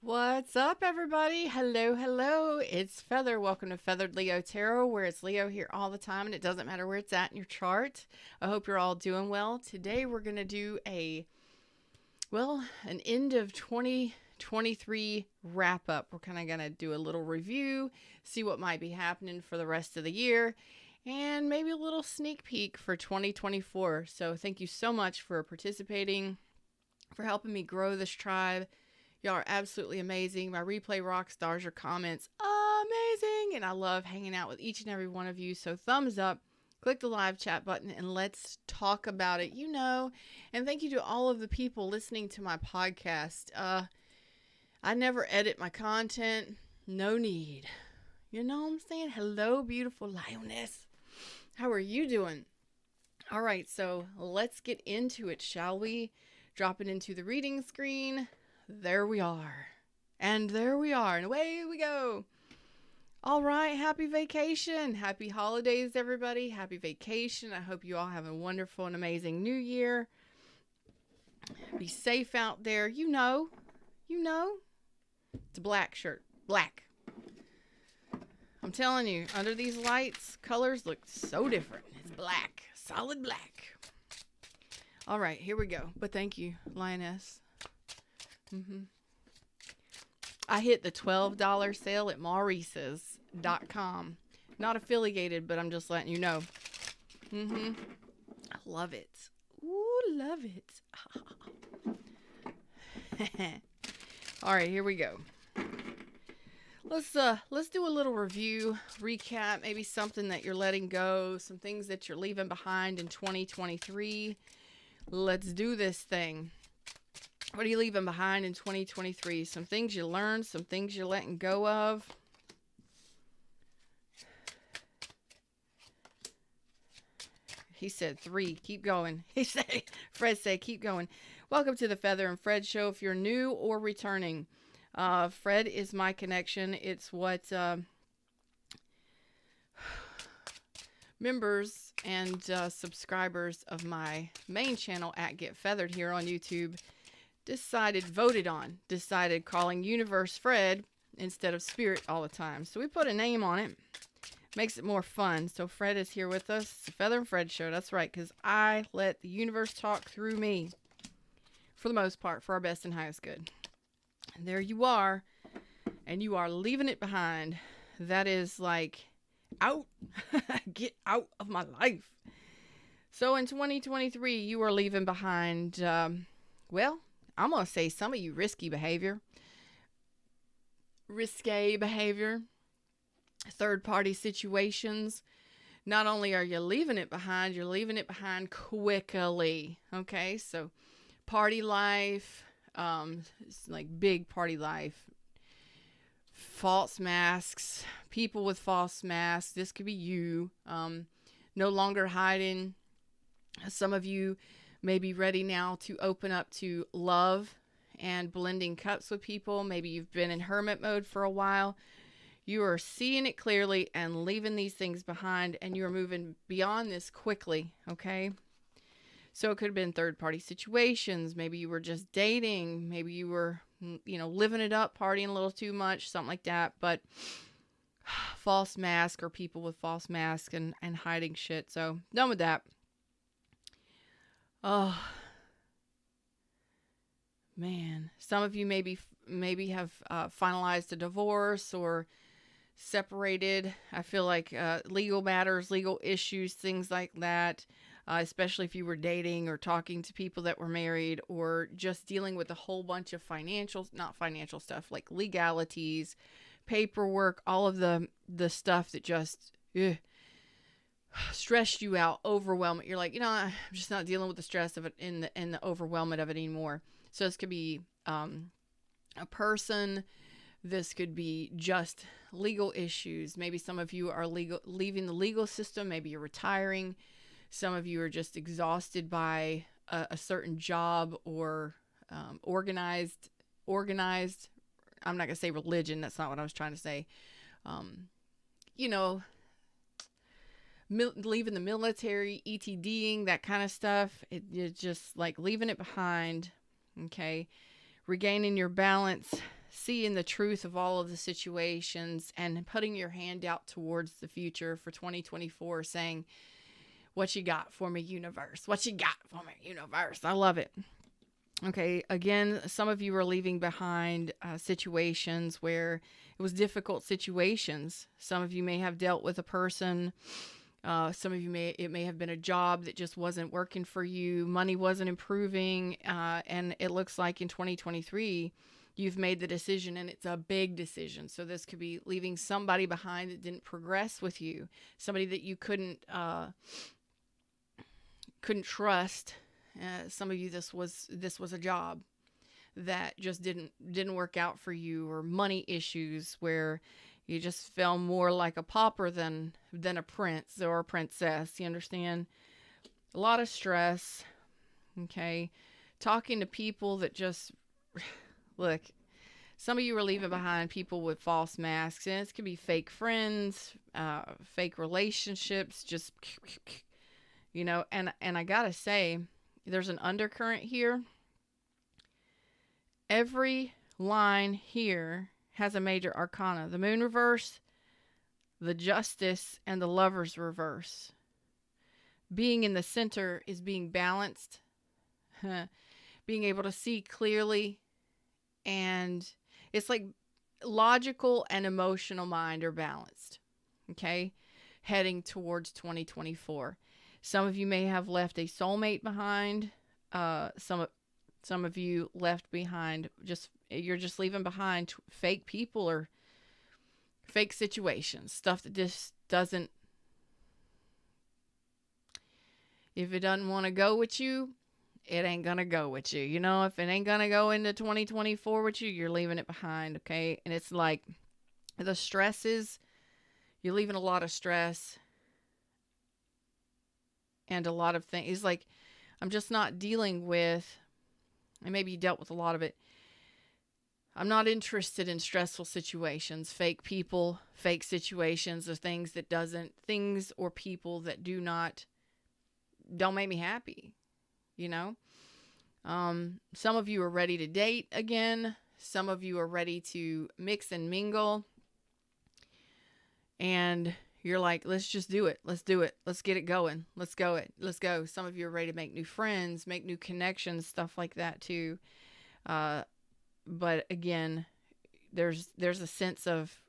What's up, everybody? Hello, hello. It's Feather. Welcome to Feathered Leo Tarot, where it's Leo here all the time, and it doesn't matter where it's at in your chart. I hope you're all doing well. Today, we're going to do an end of 2023 wrap up. We're kind of going to do a little review, see what might be happening for the rest of the year, and maybe a little sneak peek for 2024. So, thank you so much for participating, for helping me grow this tribe. Y'all are absolutely amazing. My replay rock stars, your comments, amazing. And I love hanging out with each and every one of you. So thumbs up, click the live chat button, and let's talk about it. And thank you to all of the people listening to my podcast. I never edit my content. No need. You know what I'm saying? Hello, beautiful lioness. How are you doing? All right, so let's get into it, shall we? Drop it into the reading screen. There we are. And there we are. And away we go. All right. Happy vacation. Happy holidays, everybody. Happy vacation. I hope you all have a wonderful and amazing new year. Be safe out there. You know. It's a black shirt. Black. I'm telling you, under these lights, colors look so different. It's black. Solid black. All right. Here we go. But thank you, Lioness. I hit the $12 sale at Maurice's.com. Not affiliated, but I'm just letting you know. I love it. Ooh, love it. All right, here we go. Let's do a little review, recap, maybe something that you're letting go, some things that you're leaving behind in 2023. Let's do this thing. What are you leaving behind in 2023? Some things you learned, some things you're letting go of. He said 3. Keep going. Fred said, keep going. Welcome to the Feather and Fred Show. If you're new or returning, Fred is my connection. It's what members and subscribers of my main channel at Get Feathered here on YouTube decided calling Universe Fred instead of Spirit all the time. So we put a name on it. Makes it more fun. So Fred is here with us. It's the Feather and Fred Show. That's right, because I let the universe talk through me. For the most part, for our best and highest good. And there you are. And you are leaving it behind. That is like, out. Get out of my life. So in 2023, you are leaving behind, I'm going to say some of you risque behavior, third-party situations. Not only are you leaving it behind, you're leaving it behind quickly. Okay, so party life, it's like big party life. False masks, people with false masks. This could be you. No longer hiding. Some of you may be ready now to open up to love and blending cups with people. Maybe you've been in hermit mode for a while. You are seeing it clearly and leaving these things behind, and you are moving beyond this quickly, okay? So it could have been third-party situations. Maybe you were just dating. Maybe you were, living it up, partying a little too much, something like that. But false mask or people with false masks and hiding shit. So done with that. Oh, man. Some of you maybe have finalized a divorce or separated. I feel like legal matters, legal issues, things like that, especially if you were dating or talking to people that were married, or just dealing with a whole bunch of not financial stuff, like legalities, paperwork, all of the stuff that just stressed you out, overwhelming. You're like, I'm just not dealing with the stress of it in the overwhelmment of it anymore. So this could be a person. This could be just legal issues. Maybe some of you are leaving the legal system. Maybe you're retiring. Some of you are just exhausted by a certain job or organized. I'm not going to say religion. That's not what I was trying to say. Leaving the military, ETDing, that kind of stuff. It's just like leaving it behind. Okay. Regaining your balance, seeing the truth of all of the situations and putting your hand out towards the future for 2024, saying, what you got for me, universe? What you got for me, universe? I love it. Okay, again, some of you are leaving behind situations where it was difficult situations. Some of you may have dealt with a person. Some of you it may have been a job that just wasn't working for you. Money wasn't improving. And it looks like in 2023, you've made the decision, and it's a big decision. So this could be leaving somebody behind that didn't progress with you, somebody that you couldn't trust. Some of you, this was a job that just didn't work out for you, or money issues where you just felt more like a pauper than a prince or a princess. You understand? A lot of stress. Okay, talking to people that just look. Some of you are leaving behind people with false masks, and it could be fake friends, fake relationships. Just and I gotta say, there's an undercurrent here. Every line here has a major arcana. The moon reverse, the justice, and the lovers reverse. Being in the center is being balanced, being able to see clearly, and it's like logical and emotional mind are balanced. Okay? Heading towards 2024. Some of you may have left a soulmate behind. Some of you left behind you're just leaving behind fake people or fake situations, stuff that just doesn't. If it doesn't want to go with you, it ain't gonna go with you. If it ain't gonna go into 2024 with you, you're leaving it behind. Okay, and it's like the stresses. You're leaving a lot of stress. And a lot of things. It's like, I'm just not dealing with, and maybe you dealt with a lot of it. I'm not interested in stressful situations, fake people, fake situations, or things or people that don't make me happy. Some of you are ready to date again. Some of you are ready to mix and mingle. And you're like, let's just do it. Let's do it. Let's get it going. Let's go. Some of you are ready to make new friends, make new connections, stuff like that too. But again, there's a sense of,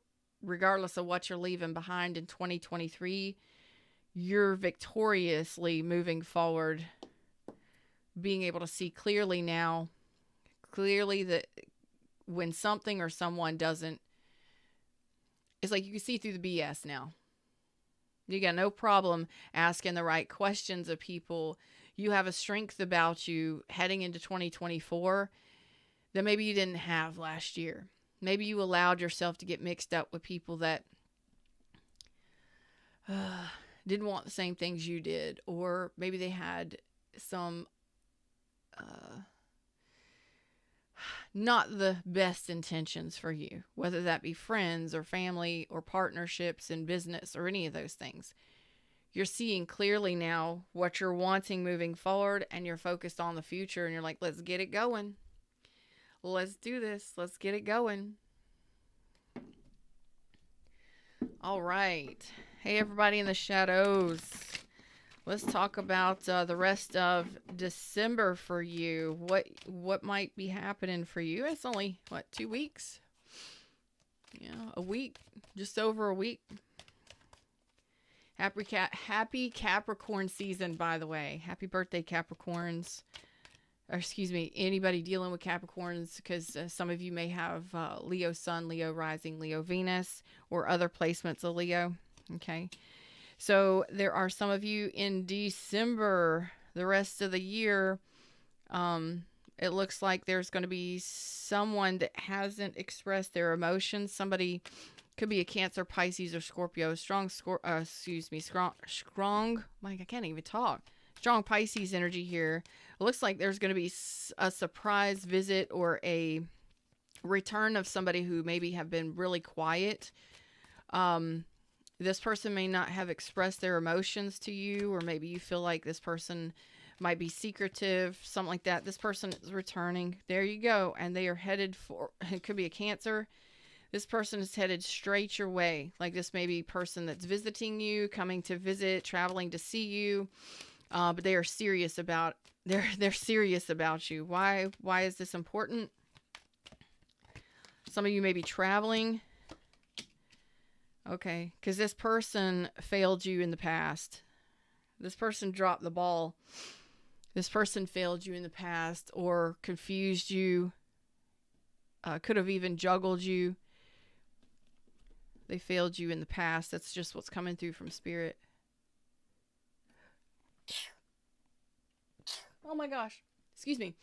regardless of what you're leaving behind in 2023, you're victoriously moving forward, being able to see clearly now, that when something or someone doesn't, it's like you can see through the BS now. You got no problem asking the right questions of people. You have a strength about you heading into 2024 that maybe you didn't have last year. Maybe you allowed yourself to get mixed up with people that didn't want the same things you did, or maybe they had some not the best intentions for you, whether that be friends or family or partnerships in business or any of those things. You're seeing clearly now what you're wanting moving forward, and you're focused on the future, and you're like, let's get it going. Let's do this. Let's get it going. All right. Hey, everybody in the shadows. Let's talk about the rest of December for you. What might be happening for you? It's only, 2 weeks? Yeah, a week. Just over a week. Happy Capricorn season, by the way. Happy birthday, Capricorns. Or excuse me, anybody dealing with Capricorns, because some of you may have Leo Sun, Leo Rising, Leo Venus, or other placements of Leo. Okay. So there are some of you in December. The rest of the year, it looks like there's going to be someone that hasn't expressed their emotions. Somebody could be a Cancer, Pisces, or Scorpio. Strong, I can't even talk. Strong Pisces energy here. It looks like there's going to be a surprise visit or a return of somebody who maybe have been really quiet. This person may not have expressed their emotions to you, or maybe you feel like this person might be secretive, something like that. This person is returning. There you go. And they are headed for, it could be a Cancer. This person is headed straight your way. Like this may be a person that's visiting you, coming to visit, traveling to see you. But they are serious about, they're serious about you. Why is this important? Some of you may be traveling. Okay, because this person failed you in the past. This person dropped the ball. This person failed you in the past or confused you. Could have even juggled you. They failed you in the past. That's just what's coming through from Spirit. Oh my gosh. Excuse me.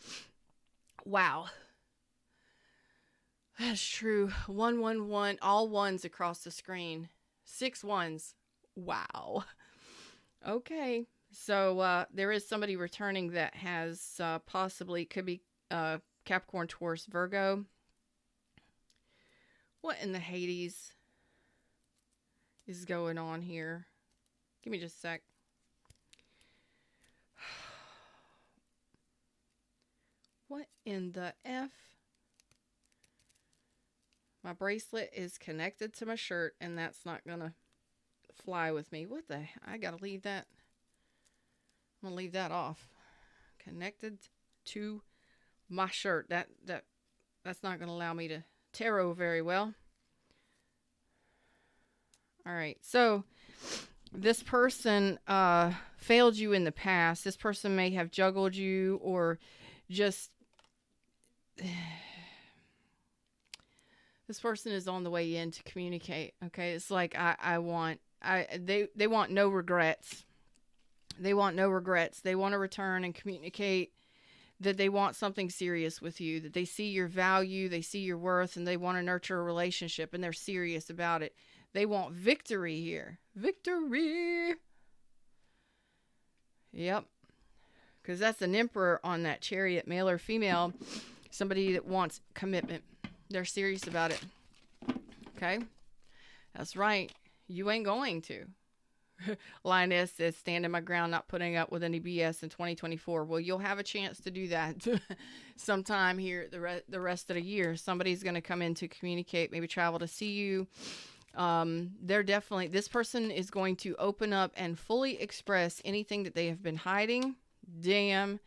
Wow. That's true. 111, all ones across the screen. 6 ones. Wow. Okay. So there is somebody returning that has possibly, could be Capricorn, Taurus, Virgo. What in the Hades is going on here? Give me just a sec. What in the F? My bracelet is connected to my shirt, and that's not going to fly with me. What the? I got to leave that. I'm going to leave that off. Connected to my shirt. That's not going to allow me to tarot very well. All right. So this person failed you in the past. This person may have juggled you or just... This person is on the way in to communicate. Okay. It's like, they want no regrets. They want no regrets. They want to return and communicate that they want something serious with you, that they see your value, they see your worth, and they want to nurture a relationship, and they're serious about it. They want victory here. Victory. Yep. Because that's an emperor on that chariot, male or female. Somebody that wants commitment. They're serious about it. Okay? That's right. You ain't going to. Lioness says, standing my ground, not putting up with any BS in 2024. Well, you'll have a chance to do that sometime here the rest of the year. Somebody's going to come in to communicate, maybe travel to see you. This person is going to open up and fully express anything that they have been hiding. Damn.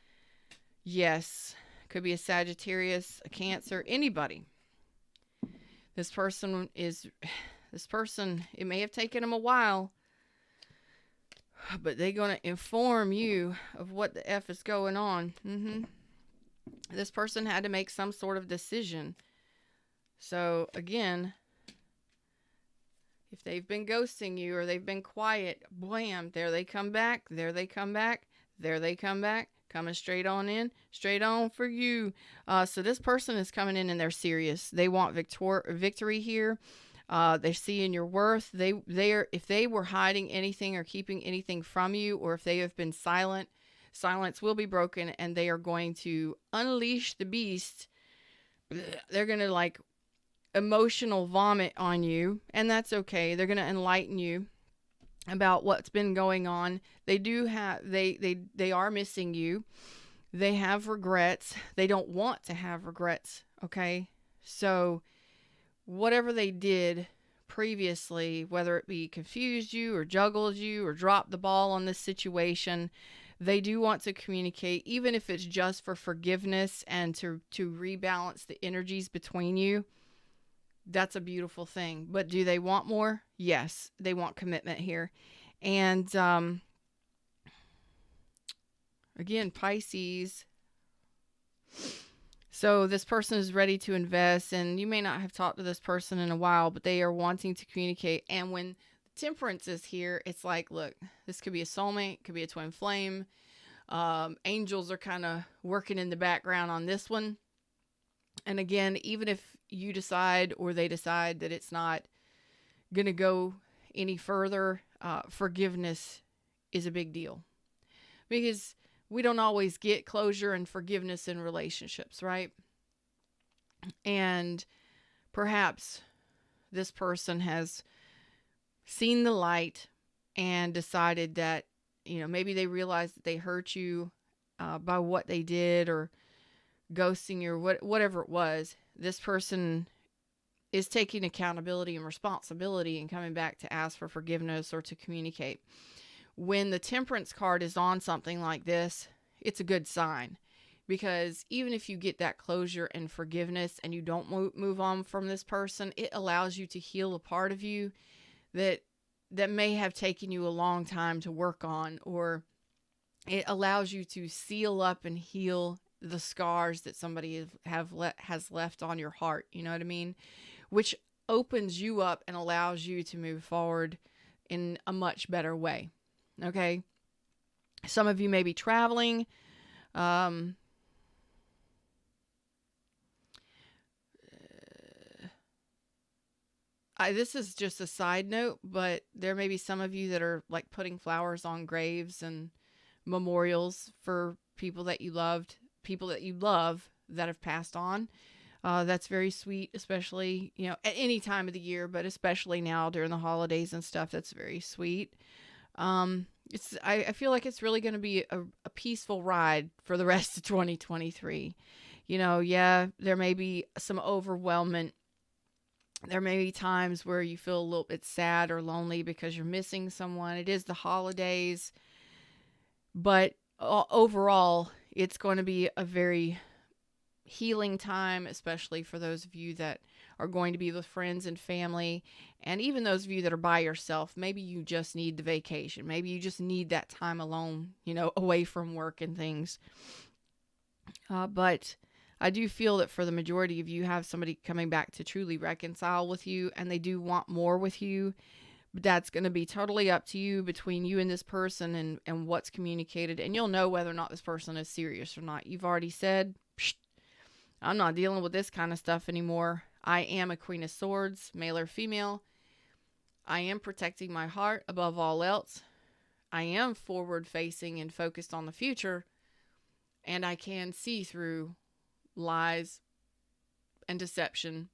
Yes. Could be a Sagittarius, a Cancer, anybody. This person, it may have taken them a while, but they're going to inform you of what the F is going on. This person had to make some sort of decision. So again, if they've been ghosting you or they've been quiet, blam, there they come back, there they come back, there they come back. Coming straight on in, straight on for you. So this person is coming in and they're serious. They want victory here. They're seeing your worth. If they were hiding anything or keeping anything from you, or if they have been silent, silence will be broken, and they are going to unleash the beast. They're going to like emotional vomit on you, and that's okay. They're going to enlighten you about what's been going on. They are missing you. They have regrets. They don't want to have regrets. Okay. So whatever they did previously, whether it be confused you or juggled you or dropped the ball on this situation, they do want to communicate, even if it's just for forgiveness and to rebalance the energies between you. That's a beautiful thing. But do they want more? Yes, they want commitment here. And again, Pisces. So this person is ready to invest, and you may not have talked to this person in a while, but they are wanting to communicate. And when Temperance is here, it's like, look, this could be a soulmate, could be a twin flame. Angels are kind of working in the background on this one. And again, even if you decide or they decide that it's not going to go any further, forgiveness is a big deal. Because we don't always get closure and forgiveness in relationships, right? And perhaps this person has seen the light and decided that, maybe they realized that they hurt you by what they did or ghosting you or whatever it was. This person is taking accountability and responsibility and coming back to ask for forgiveness or to communicate. When the Temperance card is on something like this, it's a good sign, because even if you get that closure and forgiveness and you don't move on from this person, it allows you to heal a part of you that may have taken you a long time to work on, or it allows you to seal up and heal the scars that somebody has left on your heart. You know what I mean? Which opens you up and allows you to move forward in a much better way. Okay. Some of you may be traveling. This is just a side note, but there may be some of you that are like putting flowers on graves and memorials for people that you loved, people that you love that have passed on. That's very sweet, especially, at any time of the year, but especially now during the holidays and stuff. That's very sweet. I feel like it's really going to be a peaceful ride for the rest of 2023. There may be some overwhelmment. There may be times where you feel a little bit sad or lonely because you're missing someone. It is the holidays, but overall, it's going to be a very healing time, especially for those of you that are going to be with friends and family, and even those of you that are by yourself. Maybe you just need the vacation. Maybe you just need that time alone, away from work and things. But I do feel that for the majority of you, have somebody coming back to truly reconcile with you, and they do want more with you. But that's going to be totally up to you, between you and this person, and what's communicated. And you'll know whether or not this person is serious or not. You've already said, I'm not dealing with this kind of stuff anymore. I am a Queen of Swords, male or female. I am protecting my heart above all else. I am forward facing and focused on the future. And I can see through lies and deception.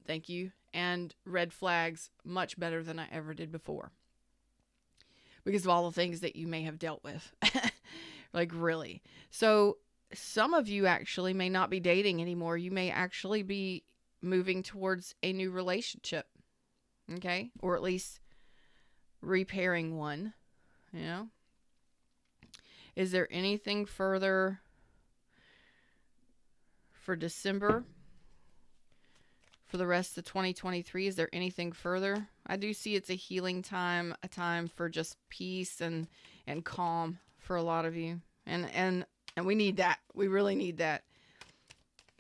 Thank you. And red flags much better than I ever did before, because of all the things that you may have dealt with. Like, really. So some of you actually may not be dating anymore. You may actually be moving towards a new relationship. Okay? Or at least repairing one. Is there anything further for December? For the rest of 2023, is there anything further? I do see it's a healing time, a time for just peace and calm for a lot of you. And we need that. We really need that.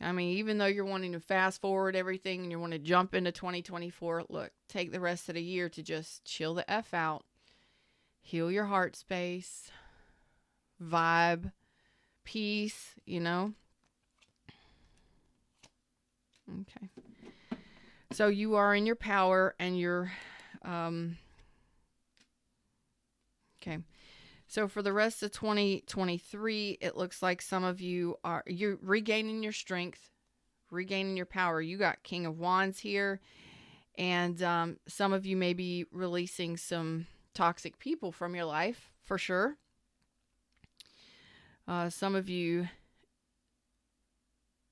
I mean, even though you're wanting to fast forward everything and you want to jump into 2024, look, take the rest of the year to just chill the F out. Heal your heart space. Vibe. Peace, Okay. So you are in your power, and you're, okay. So for the rest of 2023, it looks like some of you're regaining your strength, regaining your power. You got King of Wands here, and some of you may be releasing some toxic people from your life, for sure. Some of you,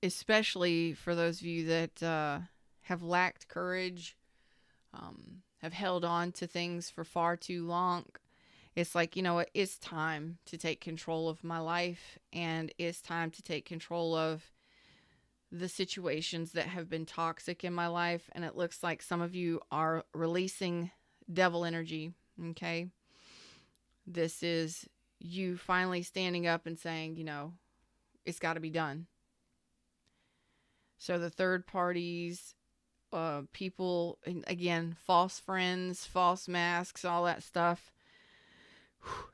especially for those of you that have lacked courage, have held on to things for far too long. It's like, it's time to take control of my life, and it's time to take control of the situations that have been toxic in my life. And it looks like some of you are releasing devil energy. Okay. This is you finally standing up and saying, it's got to be done. So the third parties, people, again, false friends, false masks, all that stuff.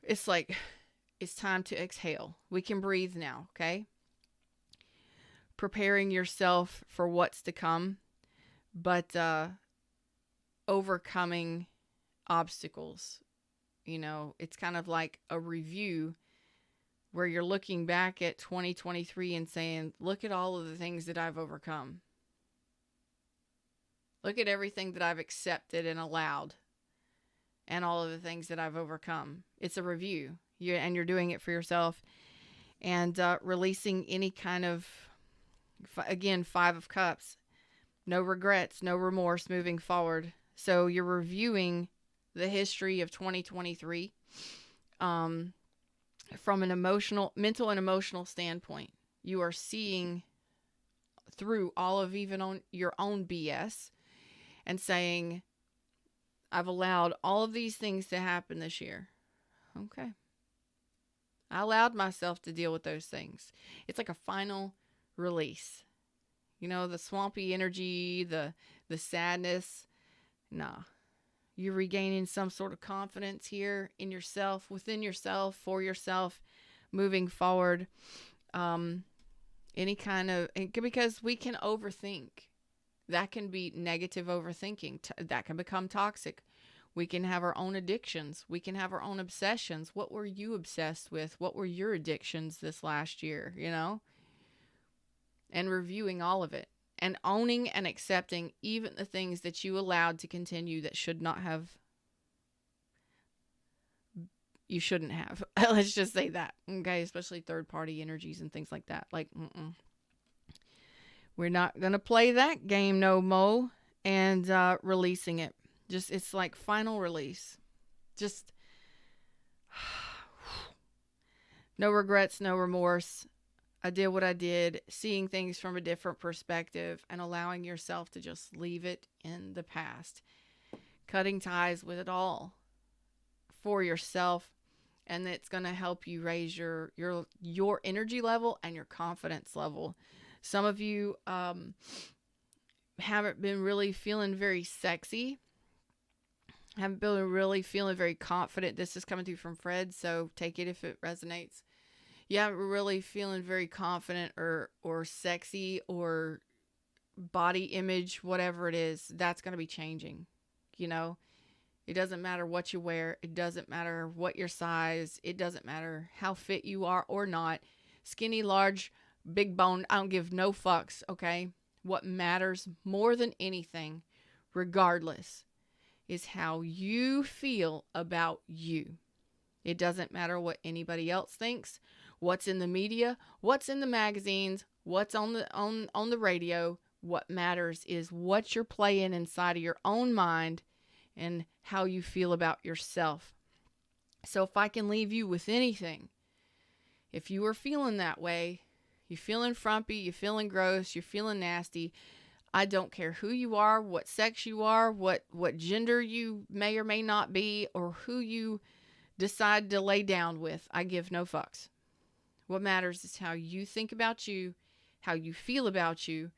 It's like, it's time to exhale. We can breathe now, okay? Preparing yourself for what's to come, but overcoming obstacles. It's kind of like a review where you're looking back at 2023 and saying, look at all of the things that I've overcome. Look at everything that I've accepted and allowed, and all of the things that I've overcome. It's a review. You're doing it for yourself. and releasing any kind of, again, 5 of Cups, no regrets, no remorse moving forward. So you're reviewing the history of 2023 from an mental and emotional standpoint. You are seeing through all of even on your own BS and saying, I've allowed all of these things to happen this year. Okay. I allowed myself to deal with those things. It's like a final release. You know, the swampy energy, the sadness. Nah. You're regaining some sort of confidence here in yourself, within yourself, for yourself, moving forward. Any kind of, because we can overthink. That can be negative overthinking. That can become toxic. We can have our own addictions. We can have our own obsessions. What were you obsessed with? What were your addictions this last year, you know? And reviewing all of it. And owning and accepting even the things that you allowed to continue that should not have. You shouldn't have. Let's just say that. Okay? Especially third-party energies and things like that. Like, we're not going to play that game no more. And releasing it. Just, it's like final release. Just no regrets, no remorse. I did what I did, seeing things from a different perspective and allowing yourself to just leave it in the past. Cutting ties with it all for yourself, and it's going to help you raise your energy level and your confidence level. Some of you haven't been really feeling very sexy. Haven't been really feeling very confident. This is coming through from Fred, so take it if it resonates. You haven't really feeling very confident or sexy or body image, whatever it is. That's going to be changing. You know, it doesn't matter what you wear. It doesn't matter what your size. It doesn't matter how fit you are or not. Skinny, large, big bone. I don't give no fucks. Okay. What matters more than anything, regardless, is how you feel about you. It doesn't matter what anybody else thinks, what's in the media, what's in the magazines, what's on the radio. What matters is what you're playing inside of your own mind and how you feel about yourself. So if I can leave you with anything, if you are feeling that way, you're feeling frumpy, you're feeling gross, you're feeling nasty, I don't care who you are, what sex you are, what gender you may or may not be, or who you decide to lay down with. I give no fucks. What matters is how you think about you, how you feel about you,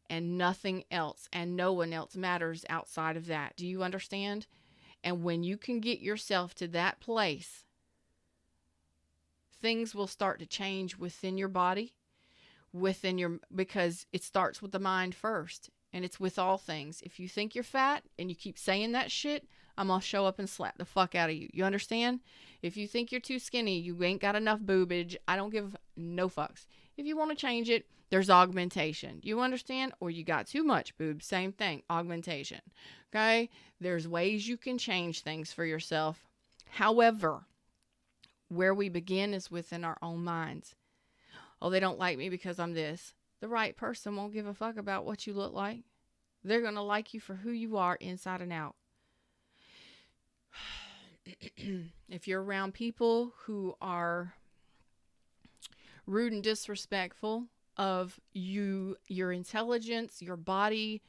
and nothing else, and no one else matters outside of that. Do you understand? And when you can get yourself to that place, things will start to change within your body, because it starts with the mind first, and it's with all things. If you think you're fat and you keep saying that shit, I'm going to show up and slap the fuck out of you. You understand? If you think you're too skinny, you ain't got enough boobage, I don't give no fucks. If you want to change it, there's augmentation. You understand? Or you got too much boobs, same thing, augmentation. Okay? There's ways you can change things for yourself. However, where we begin is within our own minds. Oh, they don't like me because I'm this. The right person won't give a fuck about what you look like. They're going to like you for who you are inside and out. If you're around people who are rude and disrespectful of you, your intelligence, your body,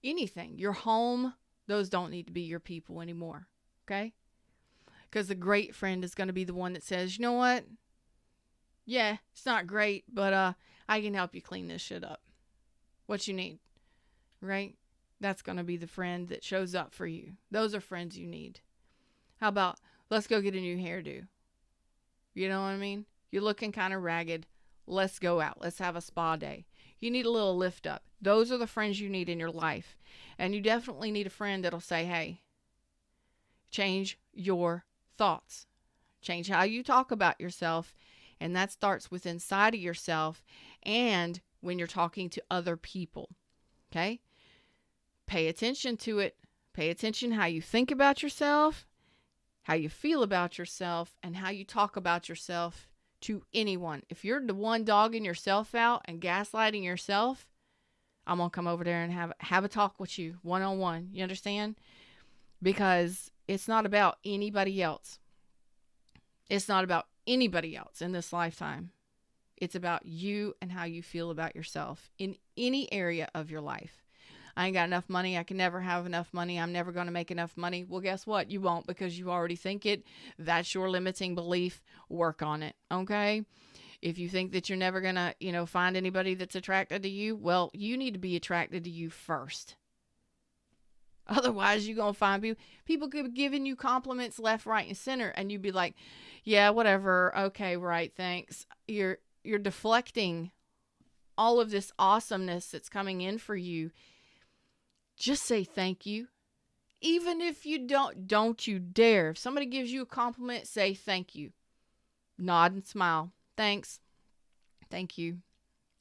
anything, your home, those don't need to be your people anymore. Okay? Because the great friend is going to be the one that says, you know what? Yeah, it's not great, but I can help you clean this shit up. What you need, right? That's going to be the friend that shows up for you. Those are friends you need. How about, let's go get a new hairdo? You know what I mean? You're looking kind of ragged. Let's go out. Let's have a spa day. You need a little lift up. Those are the friends you need in your life. And you definitely need a friend that'll say, hey, change your thoughts. Change how you talk about yourself. And that starts with inside of yourself and when you're talking to other people. Okay? Pay attention to it. Pay attention how you think about yourself, how you feel about yourself, and how you talk about yourself to anyone. If you're the one dogging yourself out and gaslighting yourself, I'm going to come over there and have a talk with you one-on-one. You understand? Because it's not about anybody else. It's not about anybody else in this lifetime. It's about you and how you feel about yourself in any area of your life. I ain't got enough money. I can never have enough money. I'm never going to make enough money. Well, guess what? You won't, because you already think it. That's your limiting belief. Work on it. Okay? If you think that you're never going to, find anybody that's attracted to you, well, you need to be attracted to you first. Otherwise, you're going to find people could be giving you compliments left, right, and center, and you'd be like, yeah, whatever. Okay, right, thanks. You're deflecting all of this awesomeness that's coming in for you. Just say thank you. Even if you don't you dare. If somebody gives you a compliment, say thank you. Nod and smile. Thanks. Thank you.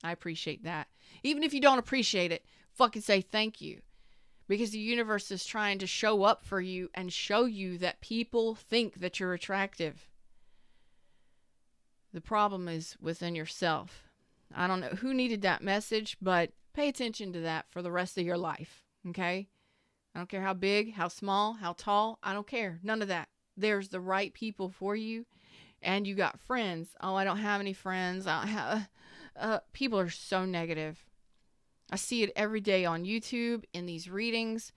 I appreciate that. Even if you don't appreciate it, fucking say thank you. Because the universe is trying to show up for you and show you that people think that you're attractive. The problem is within yourself. I don't know who needed that message, but pay attention to that for the rest of your life. Okay? I don't care how big, how small, how tall. I don't care. None of that. There's the right people for you. And you got friends. Oh, I don't have any friends. I don't have, people are so negative. I see it every day on YouTube, in these readings.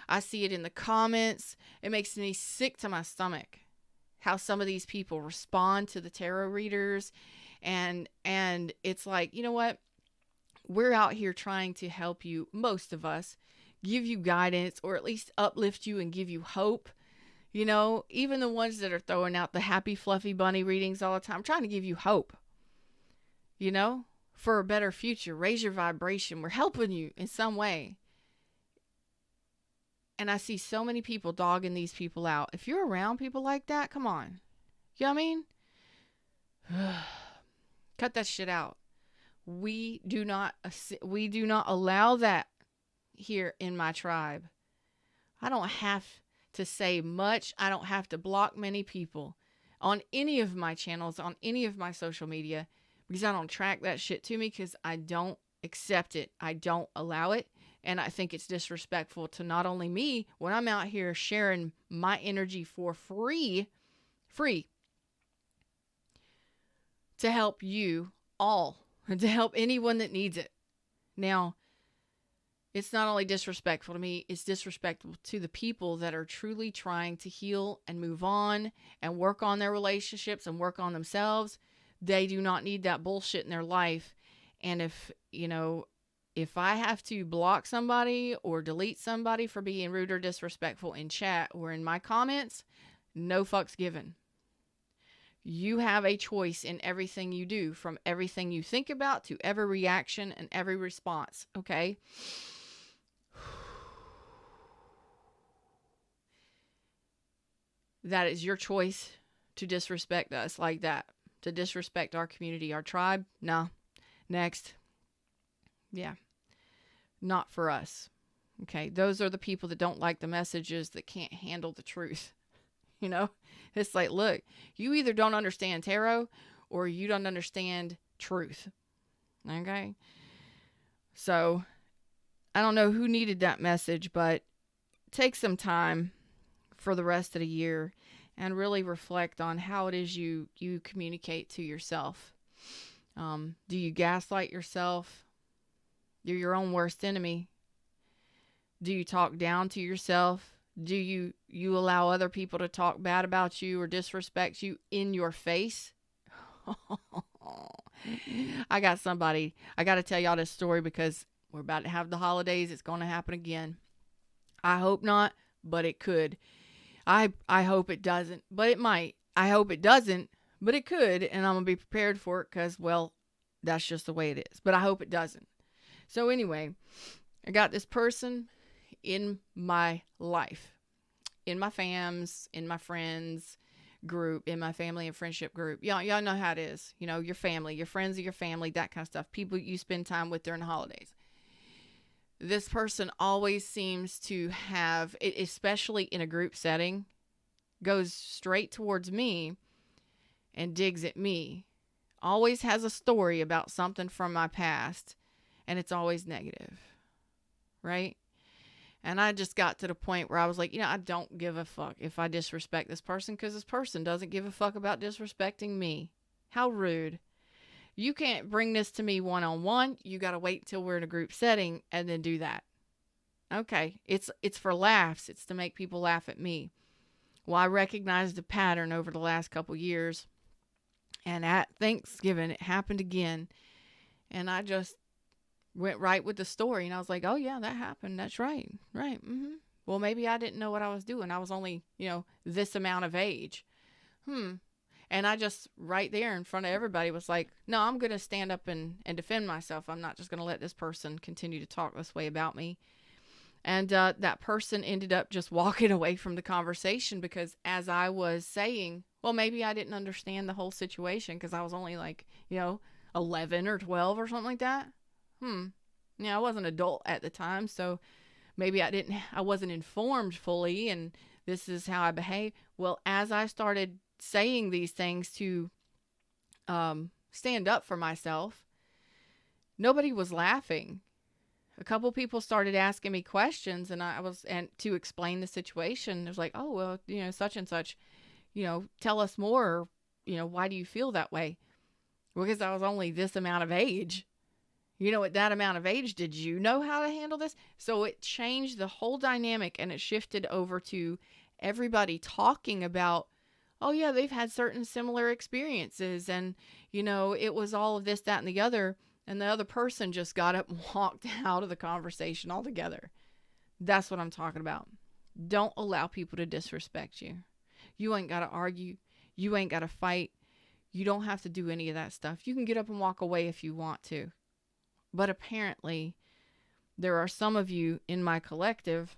I see it in the comments. It makes me sick to my stomach how some of these people respond to the tarot readers. And it's like, you know what? We're out here trying to help you, most of us, give you guidance, or at least uplift you and give you hope. Even the ones that are throwing out the happy, fluffy bunny readings all the time, I'm trying to give you hope, for a better future. Raise your vibration. We're helping you in some way. And I see so many people dogging these people out. If you're around people like that, come on. You know what I mean? Cut that shit out. We do not allow that here in my tribe. I don't have to say much. I don't have to block many people on any of my channels, on any of my social media, because I don't track that shit to me, because I don't accept it. I don't allow it. And I think it's disrespectful to not only me when I'm out here sharing my energy for free, to help you all, and to help anyone that needs it. Now, it's not only disrespectful to me, it's disrespectful to the people that are truly trying to heal and move on and work on their relationships and work on themselves. They do not need that bullshit in their life. And if I have to block somebody or delete somebody for being rude or disrespectful in chat or in my comments, no fucks given. You have a choice in everything you do, from everything you think about to every reaction and every response. Okay? That is your choice to disrespect us like that. To disrespect our community, our tribe. No. Next. Yeah. Not for us. Okay. Those are the people that don't like the messages, that can't handle the truth. It's like, look, you either don't understand tarot or you don't understand truth. Okay. So I don't know who needed that message, but take some time for the rest of the year and really reflect on how it is you communicate to yourself. Do you gaslight yourself? You're your own worst enemy. Do you talk down to yourself? Do you allow other people to talk bad about you or disrespect you in your face? I got to tell y'all this story because we're about to have the holidays. It's going to happen again. I hope not, but it could. I hope it doesn't, but it might. I hope it doesn't, but it could, and I'm going to be prepared for it because, well, that's just the way it is. But I hope it doesn't. So anyway, I got this person in my life, in my fams, in my friends group, in my family and friendship group. Y'all know how it is. Your family, your friends of your family, that kind of stuff. People you spend time with during the holidays. This person always seems to have, especially in a group setting, goes straight towards me and digs at me always has a story about something from my past, and it's always negative, right? And I just got to the point where I was like, I don't give a fuck if I disrespect this person, because this person doesn't give a fuck about disrespecting me. How rude. You can't bring this to me one-on-one. You got to wait till we're in a group setting and then do that. Okay, it's for laughs. It's to make people laugh at me. Well, I recognized a pattern over the last couple years, and at Thanksgiving, it happened again, and I just went right with the story, and I was like, oh yeah, that happened. That's right. Right. Well, maybe I didn't know what I was doing. I was only, this amount of age. And I just right there in front of everybody was like, no, I'm going to stand up and defend myself. I'm not just going to let this person continue to talk this way about me. And that person ended up just walking away from the conversation, because as I was saying, well, maybe I didn't understand the whole situation because I was only like, 11 or 12 or something like that. I wasn't adult at the time, so maybe I wasn't informed fully, and this is how I behave. Well, as I started saying these things to stand up for myself, nobody was laughing. A couple people started asking me questions, and and to explain the situation. It was like, oh, well, such and such, tell us more. Why do you feel that way? Because I was only this amount of age. At that amount of age, did you know how to handle this? So it changed the whole dynamic, and it shifted over to everybody talking about, oh yeah, they've had certain similar experiences, and, it was all of this, that, and the other. And the other person just got up and walked out of the conversation altogether. That's what I'm talking about. Don't allow people to disrespect you. You ain't got to argue. You ain't got to fight. You don't have to do any of that stuff. You can get up and walk away if you want to. But apparently, there are some of you in my collective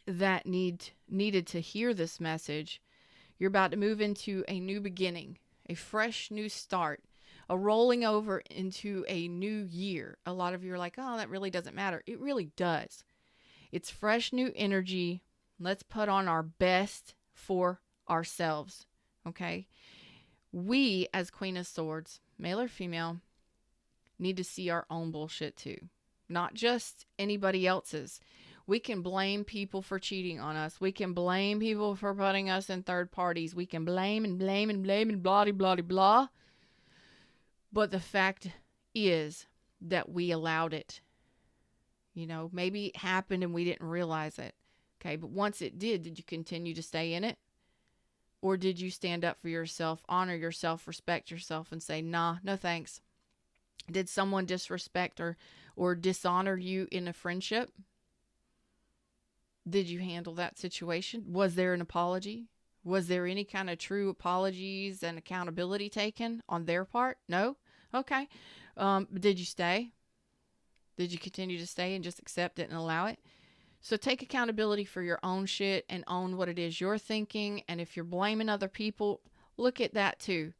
that needed to hear this message. You're about to move into a new beginning, a fresh new start, a rolling over into a new year. A lot of you are like, oh, that really doesn't matter. It really does. It's fresh new energy. Let's put on our best for ourselves. Okay? We, as Queen of Swords, male or female, need to see our own bullshit too. Not just anybody else's. We can blame people for cheating on us. We can blame people for putting us in third parties. We can blame and blame and blame and blah, blah, blah, blah. But the fact is that we allowed it. Maybe it happened and we didn't realize it. Okay, but once it did you continue to stay in it? Or did you stand up for yourself, honor yourself, respect yourself, and say, nah, no thanks? Did someone disrespect or dishonor you in a friendship? Did you handle that situation? Was there an apology? Was there any kind of true apologies and accountability taken on their part? No? Okay. Did you stay? Did you continue to stay and just accept it and allow it? So take accountability for your own shit and own what it is you're thinking. And if you're blaming other people, look at that too.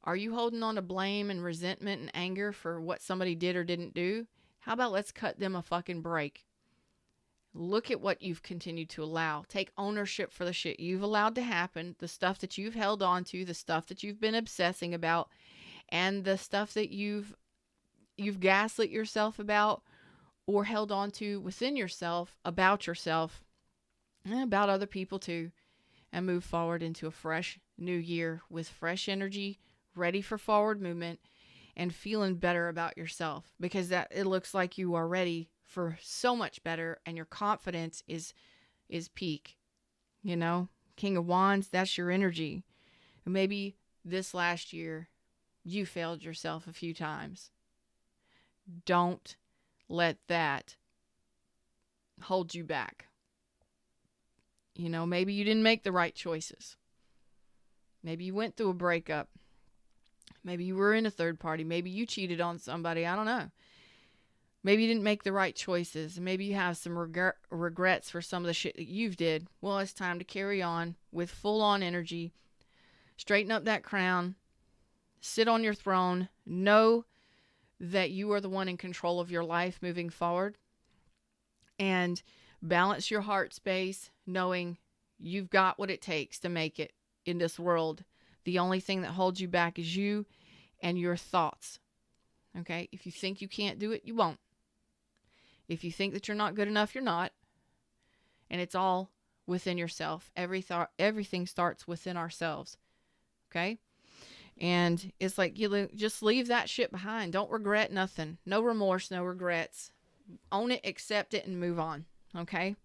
Are you holding on to blame and resentment and anger for what somebody did or didn't do? How about let's cut them a fucking break? Look at what you've continued to allow. Take ownership for the shit you've allowed to happen, the stuff that you've held on to, the stuff that you've been obsessing about, and the stuff that you've gaslit yourself about or held on to within yourself, about yourself, and about other people too, and move forward into a fresh new year with fresh energy, ready for forward movement, and feeling better about yourself, because that it looks like you are ready for so much better, and your confidence is peak. King of Wands, that's your energy. Maybe this last year you failed yourself a few times. Don't let that hold you back. Maybe you didn't make the right choices. Maybe you went through a breakup. Maybe you were in a third party. Maybe you cheated on somebody. I don't know. Maybe you didn't make the right choices. Maybe you have some regrets for some of the shit that you've did. Well, it's time to carry on with full-on energy. Straighten up that crown. Sit on your throne. Know that you are the one in control of your life moving forward. And balance your heart space, knowing you've got what it takes to make it in this world The only thing that holds you back is you and your thoughts. Okay? If you think you can't do it, you won't. If you think that you're not good enough, you're not. And it's all within yourself. Everything starts within ourselves. Okay? And it's like just leave that shit behind. Don't regret nothing. No remorse, no regrets. Own it, accept it, and move on. Okay?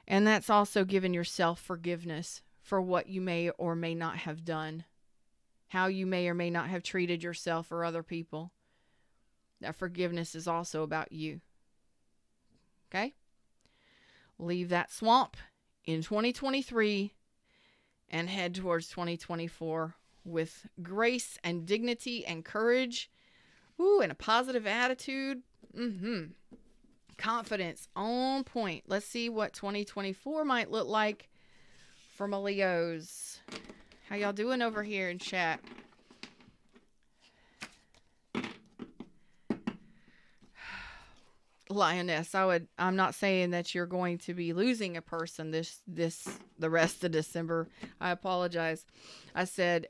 And that's also giving yourself forgiveness for what you may or may not have done. How you may or may not have treated yourself or other people. That forgiveness is also about you. Okay? Leave that swamp in 2023 and head towards 2024 with grace and dignity and courage. Ooh, and a positive attitude. Confidence on point. Let's see what 2024 might look like for my Leos. How y'all doing over here in chat? Lioness, I'm not saying that you're going to be losing a person the rest of December. I apologize. I said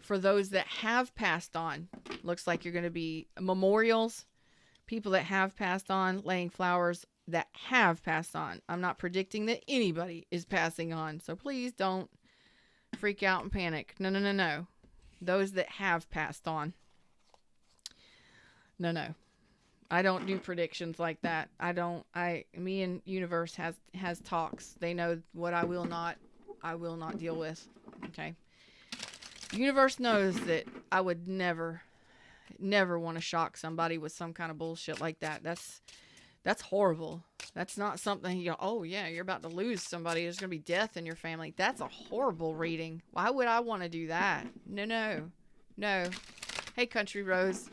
for those that have passed on, looks like you're going to be memorials, people that have passed on, laying flowers that have passed on. I'm not predicting that anybody is passing on, so please don't freak out and panic. No. Those that have passed on. No. I don't do predictions like that. Me and Universe has talks. They know what I will not deal with. Okay. Universe knows that I would never want to shock somebody with some kind of bullshit like that. That's horrible. That's not something oh yeah, you're about to lose somebody. There's going to be death in your family. That's a horrible reading. Why would I want to do that? No. Hey, Country Rose.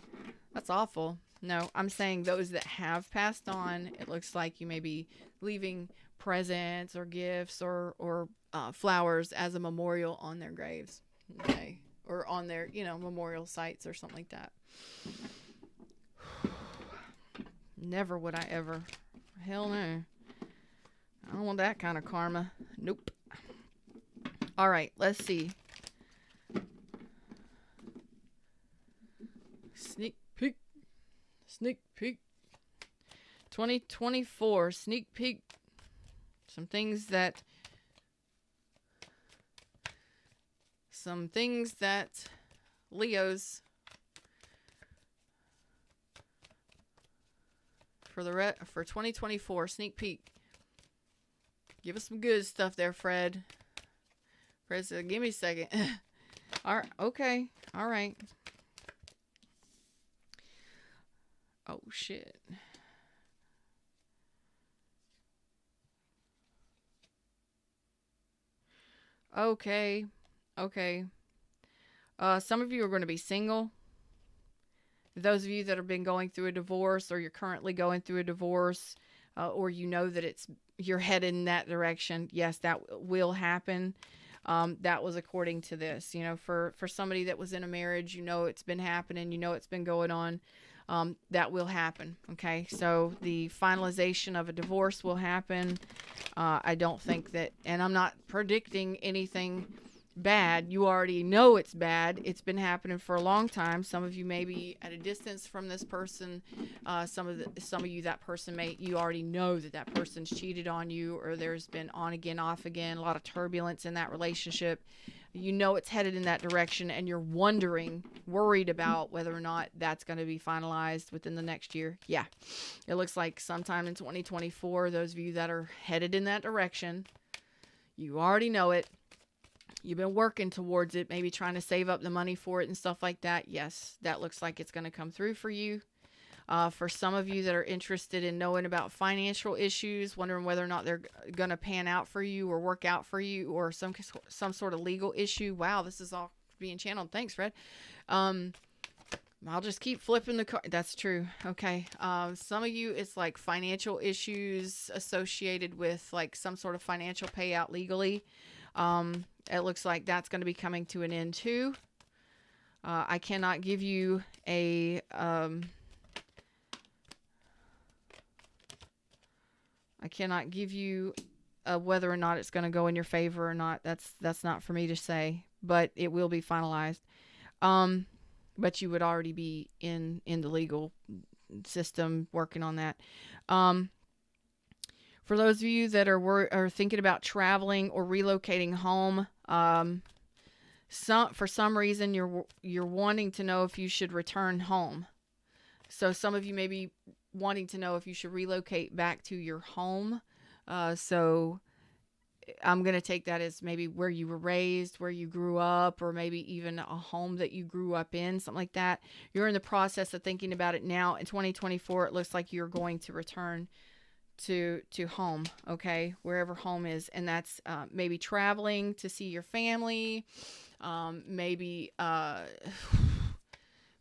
That's awful. No, I'm saying those that have passed on, it looks like you may be leaving presents or gifts or flowers as a memorial on their graves. Okay. Or on their, memorial sites or something like that. Never would I ever. Hell no. I don't want that kind of karma. Nope. All right, let's see. Sneak peek. 2024 sneak peek. Some things that Leos for 2024 sneak peek. Give us some good stuff there, Fred. Fred said, "Give me a second." All right, okay. All right. Oh, shit. Okay. Some of you are going to be single. Those of you that have been going through a divorce, or you're currently going through a divorce, or that you're headed in that direction, yes, that will happen. That was according to this. For somebody that was in a marriage, it's been happening, it's been going on. That will happen. Okay. So the finalization of a divorce will happen. I don't think that, and I'm not predicting anything bad. You already know it's bad. It's been happening for a long time. Some of you may be at a distance from this person. Some of you, that person you already know that person's cheated on you, or there's been on again, off again, a lot of turbulence in that relationship. It's headed in that direction, and you're worried about whether or not that's going to be finalized within the next year. Yeah. It looks like sometime in 2024, those of you that are headed in that direction, you already know it. You've been working towards it, maybe trying to save up the money for it and stuff like that. Yes, that looks like it's going to come through for you. For some of you that are interested in knowing about financial issues, wondering whether or not they're going to pan out for you or work out for you, or some sort of legal issue. Wow, this is all being channeled. Thanks, Fred. I'll just keep flipping the card. That's true. Okay. Some of you, it's like financial issues associated with like some sort of financial payout legally. It looks like that's going to be coming to an end too. I cannot give you a whether or not it's going to go in your favor or not. That's not for me to say. but it will be finalized. But you would already be in the legal system working on that. For those of you that are thinking about traveling or relocating home, for some reason you're wanting to know if you should return home. So some of you may be wanting to know if you should relocate back to your home. So I'm going to take that as maybe where you were raised, where you grew up, or maybe even a home that you grew up in, something like that. You're in the process of thinking about it now. In 2024, it looks like you're going to return to home, okay, wherever home is. And that's maybe traveling to see your family, maybe